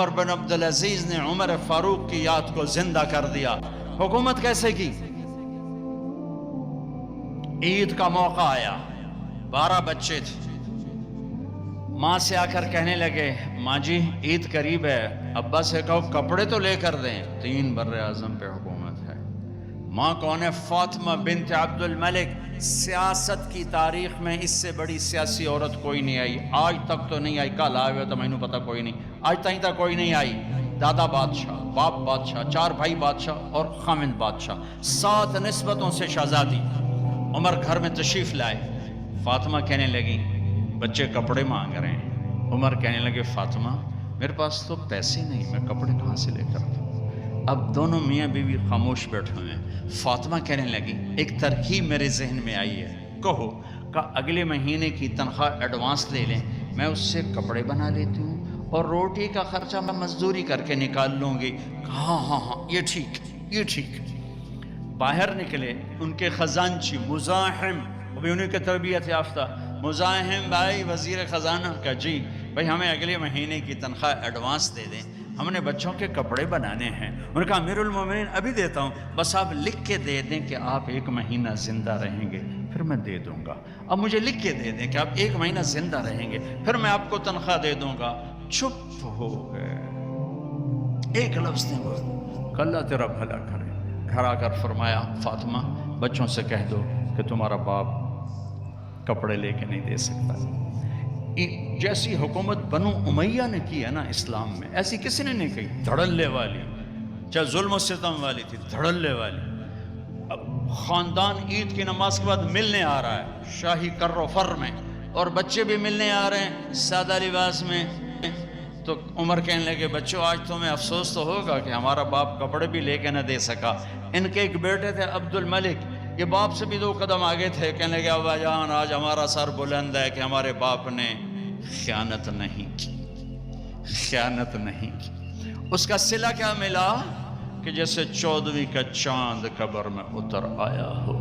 عمر بن عبدالعزیز نے عمر فاروق کی یاد کو زندہ کر دیا۔ حکومت کیسے کی؟ عید کا موقع آیا، 12 بچے تھے، ماں سے آ کر کہنے لگے ماں جی عید قریب ہے، ابا سے کہو کپڑے تو لے کر دیں۔ 3 بر اعظم پہ حکومت ہے۔ ماں کون ہے؟ فاطمہ بنت عبد الملک۔ سیاست کی تاریخ میں اس سے بڑی سیاسی عورت کوئی نہیں آئی، آج تک تو نہیں آئی، کل آئے ہوئے تو مینوں پتہ کوئی نہیں، آج تک کوئی نہیں آئی۔ دادا بادشاہ، باپ بادشاہ، 4 بھائی بادشاہ اور خامند بادشاہ، 7 نسبتوں سے شہزادی۔ عمر گھر میں تشریف لائے، فاطمہ کہنے لگی بچے کپڑے مانگ رہے ہیں۔ عمر کہنے لگے فاطمہ میرے پاس تو پیسے نہیں، میں کپڑے کہاں سے لے کر دوں؟ اب دونوں میاں بیوی خاموش بیٹھے ہوئے ہیں۔ فاطمہ کہنے لگی ایک ترکیب میرے ذہن میں آئی ہے، کہو کہ اگلے مہینے کی تنخواہ ایڈوانس لے لیں، میں اس سے کپڑے بنا لیتی ہوں اور روٹی کا خرچہ میں مزدوری کر کے نکال لوں گی۔ ہاں ہاں ہاں یہ ٹھیک، یہ ٹھیک۔ باہر نکلے ان کے خزانچی مزاحم، ابھی انہیں کی تربیت یافتہ مزاحم بھائی وزیر خزانہ کا جی بھائی ہمیں اگلے مہینے کی تنخواہ ایڈوانس دے دیں، ہم نے بچوں کے کپڑے بنانے ہیں۔ انہوں نے کہا امیر المومنین ابھی دیتا ہوں، بس آپ لکھ کے دے دیں کہ آپ 1 مہینہ زندہ رہیں گے، پھر میں دے دوں گا۔ اب مجھے لکھ کے دے دیں کہ آپ 1 مہینہ زندہ رہیں گے، پھر میں آپ کو تنخواہ دے دوں گا۔ چپ ہو گئے، ایک لفظ نہیں بولا کہ اللہ تیرا بھلا کرے۔ گھر آ کر فرمایا فاطمہ بچوں سے کہہ دو کہ تمہارا باپ کپڑے لے کے نہیں دے سکتا۔ جیسی حکومت بنو امیہ نے کی ہے نا اسلام میں، ایسی کسی نے نہیں کی، دھڑلے والی، چاہے ظلم و ستم والی تھی، دھڑلے والی۔ اب خاندان عید کی نماز کے بعد ملنے آ رہا ہے شاہی کر و فر میں، اور بچے بھی ملنے آ رہے ہیں سادہ لباس میں۔ تو عمر کہنے لگے بچوں آج تمہیں افسوس تو ہوگا کہ ہمارا باپ کپڑے بھی لے کے نہ دے سکا۔ ان کے ایک بیٹے تھے عبد الملک، یہ باپ سے بھی 2 قدم آگے تھے، کہنے لگے ابا جان آج ہمارا سر بلند ہے کہ ہمارے باپ نے خیانت نہیں کی، خیانت نہیں کی۔ اس کا صلہ کیا ملا کہ جیسے 14ویں کا چاند قبر میں اتر آیا ہو۔